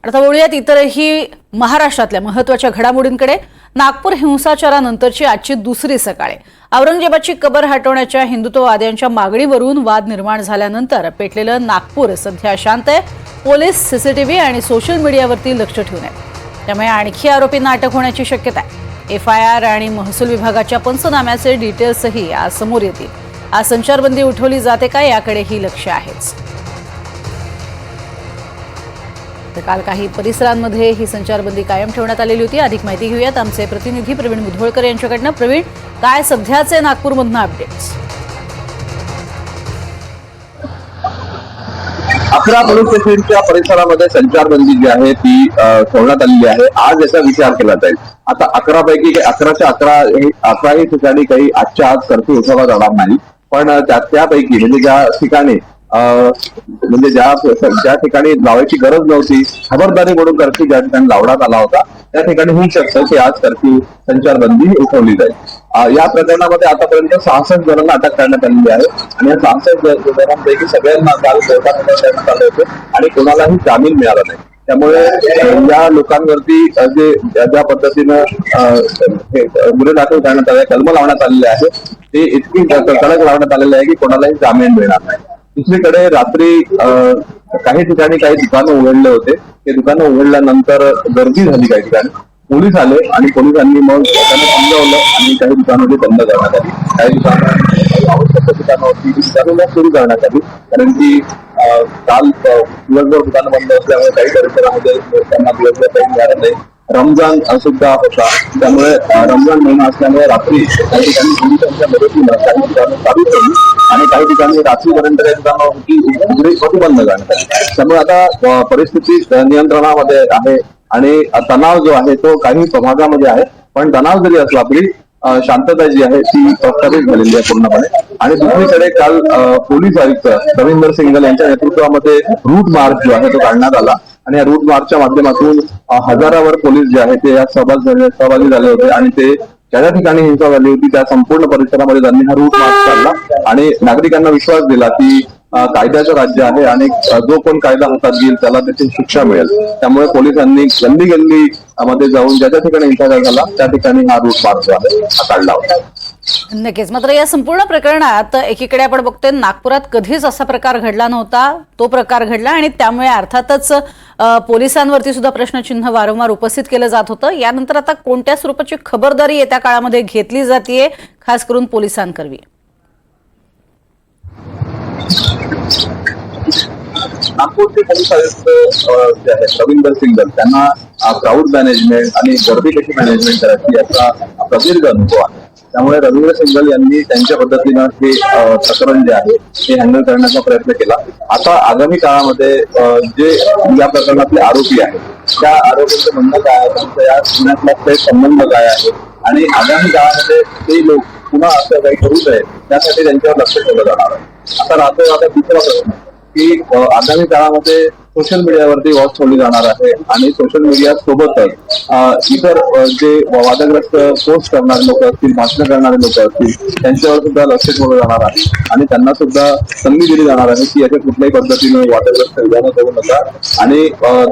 आता वळूयात इतरही महाराष्ट्रातल्या महत्त्वाच्या घडामोडींकडे। नागपूर हिंसाचारानंतरची आजची दुसरी सकाळ आहे। औरंगजेबाची कबर हटवण्याच्या हिंदुत्ववाद्यांच्या मागणीवरून वाद निर्माण झाल्यानंतर पेटलेलं नागपूर सध्या शांत आहे। पोलीस सीसीटीव्ही आणि सोशल मीडियावरती लक्ष ठेवून आहेत, त्यामुळे आणखी आरोपींना अटक होण्याची शक्यता आहे। एफआयआर आणि महसूल विभागाच्या पंचनाम्याचे डिटेल्सही आज समोर येतील। आज संचारबंदी उठवली जाते का याकडेही लक्ष आहेच। तर काल काही परिसरांमध्ये ही संचारबंदी कायम ठेवण्यात आलेली होती। अधिक माहिती घेऊयात आमचे प्रतिनिधी प्रवीण मुधोळकर यांच्याकडून। प्रवीण, काय सध्याचे नागपूरमधून अपडेट्स? 11 पोलीस स्टेशनच्या परिसरामध्ये संचारबंदी जी आहे ती ठेवण्यात आलेली आहे। आज याचा विचार केला जाईल। आता 11 पैकी 11च्या 11 ठिकाणी काही आजच्या आज कर्फ्यू उठवला जाणार नाही, पण त्यापैकी म्हणजे ज्या ठिकाणी म्हणजे ज्या ठिकाणी लावायची गरज नव्हती, खबरदारी म्हणून कर्फ्यू ज्या ठिकाणी लावण्यात आला होता त्या ठिकाणी होऊ शकतं की आज कर्फ्यू संचारबंदी उठवली जाईल। या प्रकरणामध्ये आतापर्यंत 66 जणांना अटक करण्यात आलेली आहे आणि या 66 जणांपैकी सगळ्यांना काल कोर्टात करण्यात आले होते आणि कोणालाही जामीन मिळाला नाही। त्यामुळे या लोकांवरती ज्या पद्धतीनं गुन्हे दाखल करण्यात आले, कलम लावण्यात आलेले आहे ते इतकी कडक लावण्यात आलेले आहे की कोणालाही जामीन मिळणार नाही। दुसरीकडे रात्री काही ठिकाणी काही दुकानं उघडले होते, ते दुकानं उघडल्यानंतर गर्दी झाली काही ठिकाणी। पोलीस आले आणि पोलिसांनी मग त्यांना समजावलं आणि काही दुकानं बंद करण्यात आली। काही दुकानं आवश्यक दुकानावरती दुकानं सुरू करण्यात आली, कारण की काल दिवसभर दुकानं बंद असल्यामुळे काही परिसरामध्ये त्यांना दिवसभर काही मिळालं नाही। रमजान सुद्धा होता, त्यामुळे रमजान महिना असल्यामुळे रात्री काही ठिकाणी पोलिसांच्या मदतीनं काही दुकानं चालू ठेवली आणि काही ठिकाणी रात्रीपर्यंत काही दुकानं बंद करण्यात आली। त्यामुळे आता परिस्थिती नियंत्रणामध्ये आहे आणि तणाव जो आहे तो काही भागामध्ये आहे, पण तणाव जरी असला तरी शांतता जी आहे ती प्रस्थापित झालेली आहे पूर्णपणे। आणि दुसरीकडे काल पोलीस आयुक्त रविंदर सिंगल यांच्या नेतृत्वामध्ये रूट मार्च जो आहे तो काढण्यात आला आणि या रूट मार्चच्या माध्यमातून हजारावर पोलीस जे आहेत ते यात सहभागी झाले होते आणि ते ज्या ठिकाणी हिंसा झाली होती त्या संपूर्ण परिसरामध्ये त्यांनी हा रूट मार्च काढला आणि नागरिकांना विश्वास दिला की कायद्याचं राज्य आहे आणि जो कोण कायदा हातात घेईल त्याला त्याची शिक्षा मिळेल। त्यामुळे पोलिसांनी गल्ली गल्ली मध्ये जाऊन ज्या ठिकाणी हिंसाचार झाला त्या ठिकाणी हा रूट मार्च जो आहे हा काढला होता। नक्कीच। मात्र या संपूर्ण प्रकरणात एकीकडे आपण बघतोय नागपुरात कधीच असा प्रकार घडला नव्हता, तो प्रकार घडला आणि त्यामुळे अर्थातच पोलिसांवरती सुद्धा प्रश्नचिन्ह वारंवार उपस्थित केलं जात होतं। यानंतर आता कोणत्या स्वरूपाची खबरदारी येत्या काळामध्ये घेतली जाते, खास करून पोलिसांकरवी? नागपूरचे पोलीस आयुक्त जे आहेत रविंदर सिंगल त्यांना क्राऊड मॅनेजमेंट आणि गर्दी कशी मॅनेजमेंट करायची याचा प्रदीर्घ अनुभव आहे। त्यामुळे रविंद्र सिंगल यांनी त्यांच्या पद्धतीनं हे प्रकरण जे आहे ते हँडल करण्याचा प्रयत्न केला। आता आगामी काळामध्ये जे या प्रकरणातले आरोपी आहेत त्या आरोपींचं म्हणणं काय आहे, त्यांचा या गुन्ह्यातला थेट संबंध काय आहे आणि आगामी काळामध्ये ते लोक पुन्हा असं काही करू नये त्यासाठी त्यांच्यावर लक्ष ठेवलं जाणार आहे। आता राहतो आता दुसरा प्रश्न की आगामी काळामध्ये सोशल मीडियावरती वॉच ठेवली जाणार आहे आणि सोशल मीडिया सोबतच इतर जे वादग्रस्त पोस्ट करणारे लोक असतील, भाषण करणारे लोक असतील त्यांच्यावर सुद्धा लक्ष ठेवलं जाणार आहे आणि त्यांना सुद्धा संधी दिली जाणार आहे की याच्या कुठल्याही पद्धतीने वादग्रस्त विधानं करू नका। आणि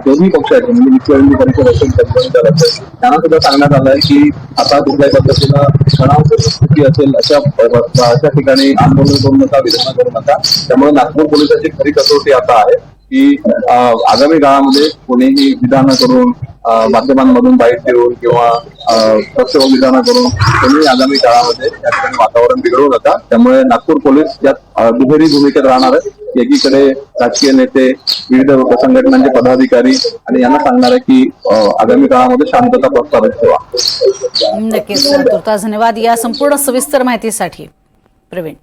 दोन्ही पक्षाचे म्हणजे विश्व हिंदू परिषद असेल त्यांना सुद्धा सांगण्यात आलं आहे की आता कुठल्याही पद्धतीनं तणावपूर्ण स्थिती असेल अशा ठिकाणी आंदोलन करू नका, विधानं करू नका। त्यामुळे नागपूर पोलिसांची खरी कसोटी आता आहे की आगामी काळामध्ये कोणीही विधानं करून माध्यमांमधून बाईट देऊन किंवा पक्षपात विधानं करून कोणी आगामी काळामध्ये या ठिकाणी वातावरण बिघडवू नका। त्यामुळे नागपूर पोलीस यात दुहेरी भूमिकेत राहणार आहे। एकीकडे राजकीय नेते, विविध संघटनांचे पदाधिकारी आणि यांना सांगणार आहे की आगामी काळामध्ये शांतता प्रस्थापित ठेवा। नक्कीच। तुर्तास धन्यवाद या संपूर्ण सविस्तर माहितीसाठी प्रवीण।